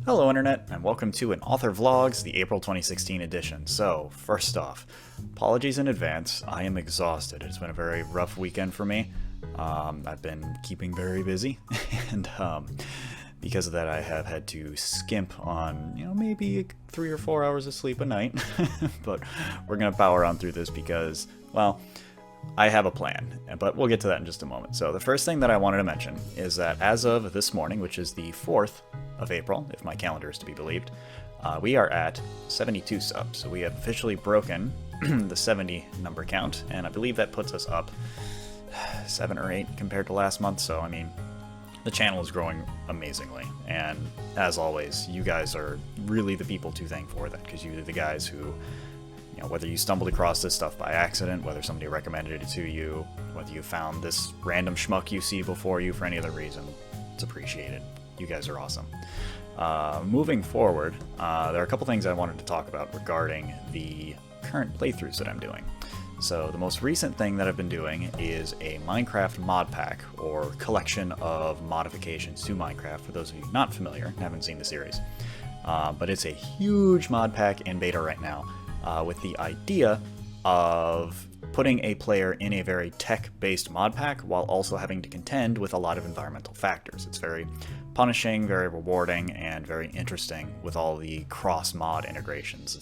Hello Internet, and welcome to An Author Vlogs, the April 2016 edition. So, first off, apologies in advance, I am exhausted. It's been a very rough weekend for me. I've been keeping very busy, and because of that I have had to skimp on, maybe 3 or 4 hours of sleep a night. But we're going to power on through this because, well, I have a plan, but we'll get to that in just a moment. So the first thing that I wanted to mention is that as of this morning, which is the 4th of April, if my calendar is to be believed, we are at 72 subs. So we have officially broken the 70 number count, and I believe that puts us up 7 or 8 compared to last month. So, I mean, the channel is growing amazingly, and as always, you guys are really the people to thank for that, because you're the guys who, whether you stumbled across this stuff by accident, whether somebody recommended it to you, whether you found this random schmuck you see before you for any other reason, it's appreciated. You guys are awesome. Moving forward, there are a couple things I wanted to talk about regarding the current playthroughs that I'm doing. So the most recent thing that I've been doing is a Minecraft mod pack, or collection of modifications to Minecraft, for those of you not familiar and haven't seen the series. But it's a huge mod pack in beta right now, with the idea of putting a player in a very tech-based mod pack while also having to contend with a lot of environmental factors. It's very punishing, very rewarding, and very interesting with all the cross-mod integrations.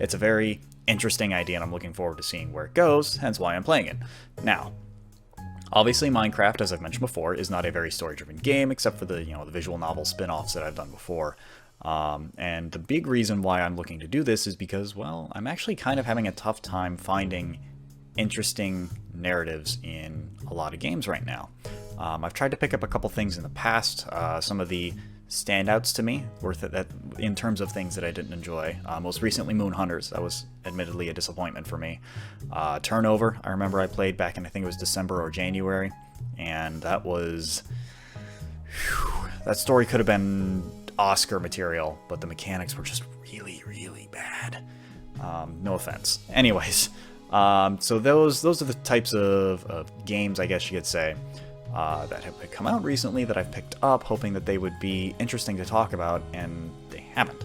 It's a very interesting idea, and I'm looking forward to seeing where it goes, hence why I'm playing it. Now, obviously Minecraft, as I've mentioned before, is not a very story-driven game, except for the visual novel spin-offs that I've done before. And the big reason why I'm looking to do this is because, well, I'm actually kind of having a tough time finding interesting narratives in a lot of games right now. I've tried to pick up a couple things in the past. Some of the standouts to me that in terms of things that I didn't enjoy. Most recently, Moon Hunters. That was admittedly a disappointment for me. Turnover, I remember I played back in, I think it was December or January, and that was... that story could have been Oscar material, but the mechanics were just really, really bad. No offense. Anyways, so those are the types of games, I guess you could say, that have come out recently that I've picked up, hoping that they would be interesting to talk about, and they haven't.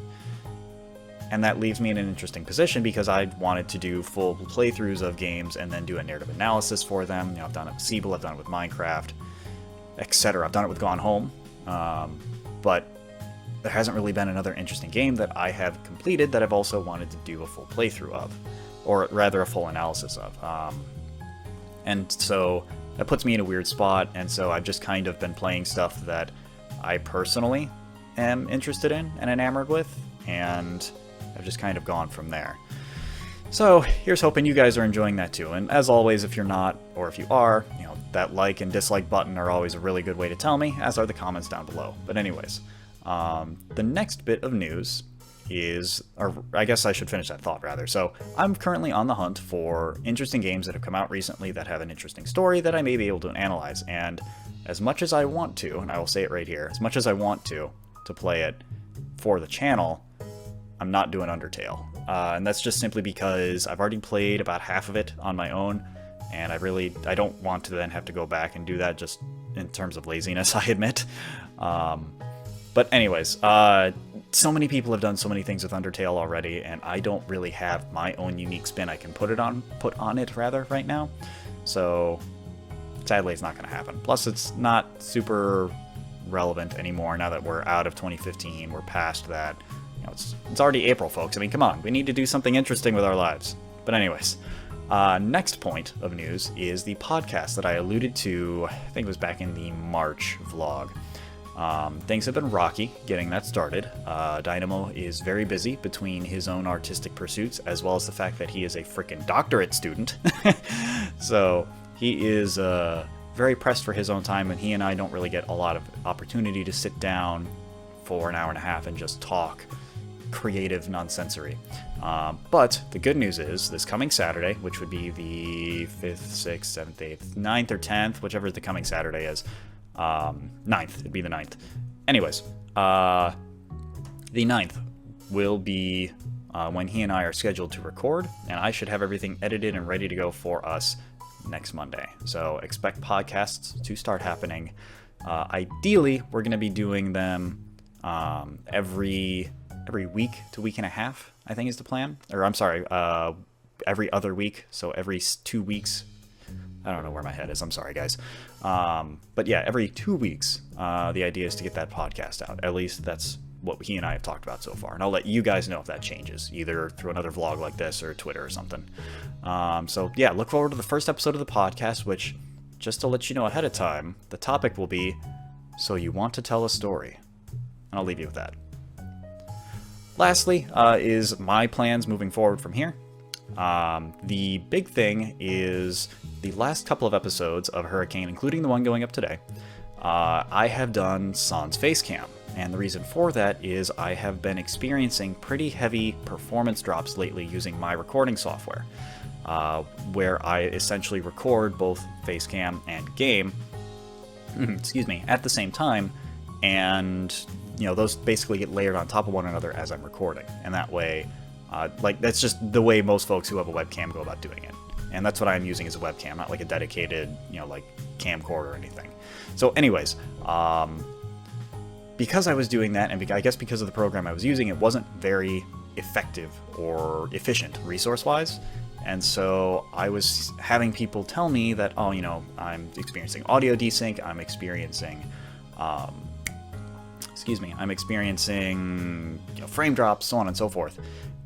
And that leaves me in an interesting position, because I wanted to do full playthroughs of games and then do a narrative analysis for them. I've done it with Siebel, I've done it with Minecraft, etc. I've done it with Gone Home, but there hasn't really been another interesting game that I have completed that I've also wanted to do a full playthrough of, or rather a full analysis of. And so that puts me in a weird spot, and so I've just kind of been playing stuff that I personally am interested in and enamored with, and I've just kind of gone from there. So here's hoping you guys are enjoying that too, and as always, if you're not, or if you are, that like and dislike button are always a really good way to tell me, as are the comments down below. But anyways, the next bit of news is, or I guess I should finish that thought rather. So I'm currently on the hunt for interesting games that have come out recently that have an interesting story that I may be able to analyze. And as much as I want to, and I will say it right here, as much as I want to play it for the channel, I'm not doing Undertale. And that's just simply because I've already played about half of it on my own, and I don't want to then have to go back and do that, just in terms of laziness, I admit. But anyways, so many people have done so many things with Undertale already, and I don't really have my own unique spin I can put on it right now. So sadly, it's not going to happen. Plus, it's not super relevant anymore now that we're out of 2015. We're past that. It's already April, folks. I mean, come on. We need to do something interesting with our lives. But anyways, next point of news is the podcast that I alluded to, I think it was back in the March vlog. Things have been rocky getting that started. Dynamo is very busy between his own artistic pursuits, as well as the fact that he is a freaking doctorate student. So he is very pressed for his own time, and he and I don't really get a lot of opportunity to sit down for an hour and a half and just talk creative nonsensory. But the good news is, this coming Saturday, which would be the 5th, 6th, 7th, 8th, 9th, or 10th, whichever the coming Saturday is, 9th, it'd be the 9th. Anyways, the 9th will be when he and I are scheduled to record, and I should have everything edited and ready to go for us next Monday. So expect podcasts to start happening. Ideally, we're going to be doing them every week to week and a half, I think is the plan. Or I'm sorry, every other week, so every 2 weeks. I don't know where my head is, I'm sorry guys. But yeah, every 2 weeks, the idea is to get that podcast out. At least that's what he and I have talked about so far. And I'll let you guys know if that changes, either through another vlog like this or Twitter or something. So yeah, look forward to the first episode of the podcast, which, just to let you know ahead of time, the topic will be, So You Want to Tell a Story. And I'll leave you with that. Lastly, is my plans moving forward from here. The big thing is the last couple of episodes of Hurricane, including the one going up today, I have done sans face cam. And the reason for that is I have been experiencing pretty heavy performance drops lately using my recording software, where I essentially record both face cam and game, excuse me, at the same time, and those basically get layered on top of one another as I'm recording, and that way, that's just the way most folks who have a webcam go about doing it. And that's what I'm using as a webcam, not like a dedicated, like camcorder or anything. So anyways, because I was doing that, and I guess because of the program I was using, it wasn't very effective or efficient resource-wise. And so I was having people tell me that, I'm experiencing audio desync, I'm experiencing frame drops, so on and so forth.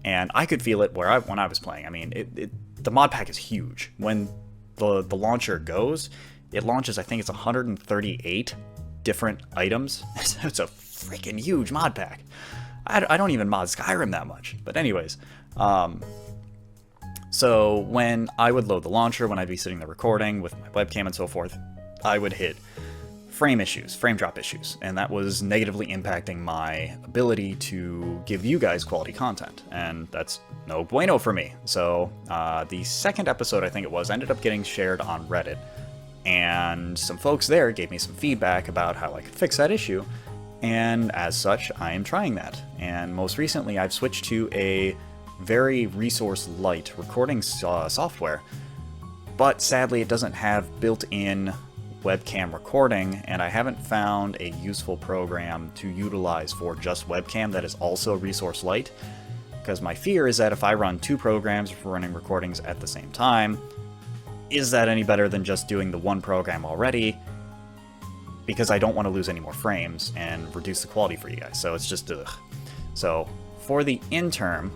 And I could feel it when I was playing. I mean, the mod pack is huge. When the launcher goes, it launches, I think it's 138 different items. It's a freaking huge mod pack. I don't even mod Skyrim that much. But anyways, so when I would load the launcher, when I'd be sitting there recording with my webcam and so forth, I would hit frame drop issues, and that was negatively impacting my ability to give you guys quality content, and that's no bueno for me. So the second episode, I think it was, ended up getting shared on Reddit, and some folks there gave me some feedback about how I could fix that issue, and as such, I am trying that. And most recently, I've switched to a very resource-light recording software, but sadly, it doesn't have built-in webcam recording, and I haven't found a useful program to utilize for just webcam that is also resource light, because my fear is that if I run two programs for running recordings at the same time, is that any better than just doing the one program already? Because I don't want to lose any more frames and reduce the quality for you guys, so it's just ugh. So for the interim,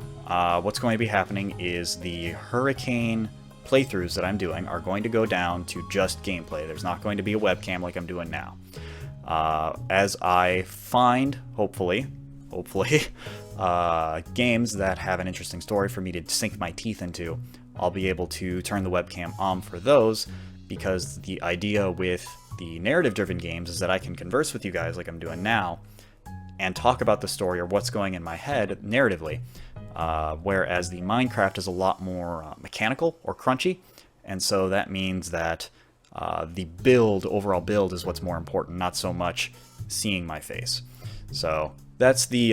what's going to be happening is the Hurricane playthroughs that I'm doing are going to go down to just gameplay. There's not going to be a webcam like I'm doing now. As I find, hopefully, games that have an interesting story for me to sink my teeth into, I'll be able to turn the webcam on for those, because the idea with the narrative-driven games is that I can converse with you guys like I'm doing now and talk about the story or what's going in my head narratively. Whereas the Minecraft is a lot more mechanical or crunchy, and so that means that the overall build is what's more important, not so much seeing my face. So that's the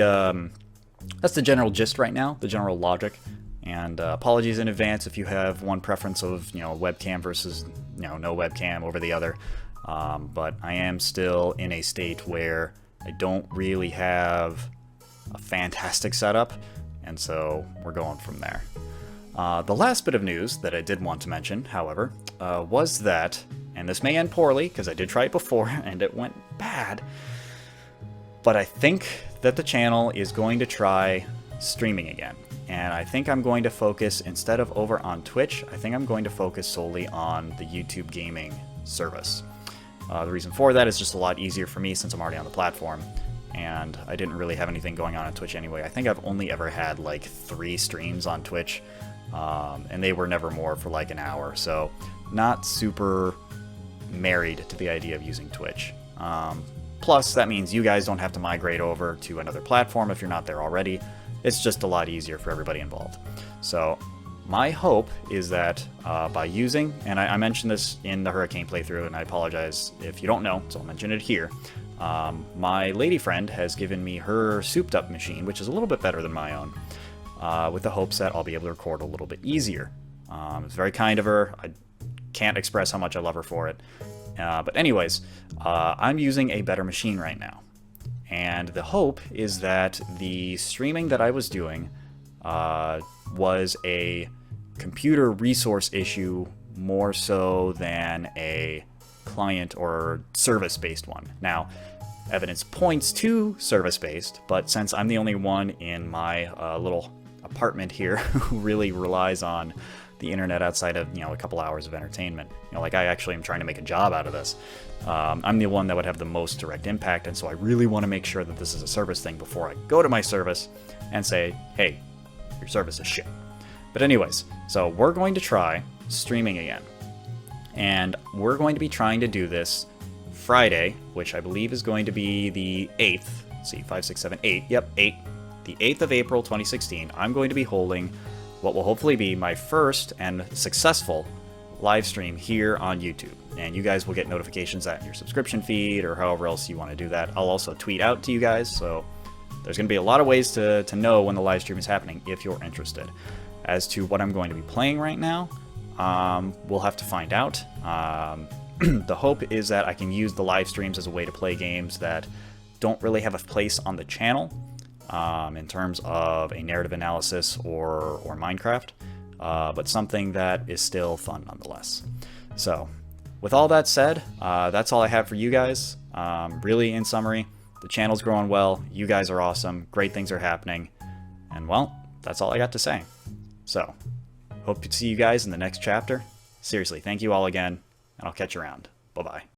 general gist right now, the general logic. And apologies in advance if you have one preference of webcam versus no webcam over the other. But I am still in a state where I don't really have a fantastic setup. And so we're going from there. The last bit of news that I did want to mention, however, was that, and this may end poorly because I did try it before and it went bad, but I think that the channel is going to try streaming again. And I think I'm going to focus, instead of over on Twitch, I think I'm going to focus solely on the YouTube gaming service. The reason for that is just a lot easier for me since I'm already on the platform. And I didn't really have anything going on Twitch anyway. I think I've only ever had like 3 streams on Twitch, and they were never more for like an hour, so not super married to the idea of using Twitch. Plus, that means you guys don't have to migrate over to another platform if you're not there already. It's just a lot easier for everybody involved. So my hope is that by using, and I mentioned this in the Hurricane playthrough, and I apologize if you don't know, so I'll mention it here. My lady friend has given me her souped up machine, which is a little bit better than my own, with the hopes that I'll be able to record a little bit easier. It's very kind of her. I can't express how much I love her for it. But anyways, I'm using a better machine right now. and the hope is that the streaming that I was doing was a computer resource issue more so than a client or service-based one. Now, evidence points to service-based, but since I'm the only one in my little apartment here who really relies on the internet outside of, a couple hours of entertainment, like I actually am trying to make a job out of this, I'm the one that would have the most direct impact, and so I really want to make sure that this is a service thing before I go to my service and say, hey, your service is shit. But anyways, so we're going to try streaming again. And we're going to be trying to do this Friday, which I believe is going to be the 8th. Let's see, 5, 6, 7, 8. Yep, 8. The 8th of April, 2016. I'm going to be holding what will hopefully be my first and successful live stream here on YouTube. And you guys will get notifications at your subscription feed or however else you want to do that. I'll also tweet out to you guys, so there's going to be a lot of ways to know when the live stream is happening if you're interested. As to what I'm going to be playing right now, we'll have to find out. The hope is that I can use the live streams as a way to play games that don't really have a place on the channel in terms of a narrative analysis or Minecraft, but something that is still fun nonetheless. So, with all that said, that's all I have for you guys. Really, in summary, the channel's growing well, you guys are awesome, great things are happening, and well, that's all I got to say. So, hope to see you guys in the next chapter. Seriously, thank you all again, and I'll catch you around. Bye-bye.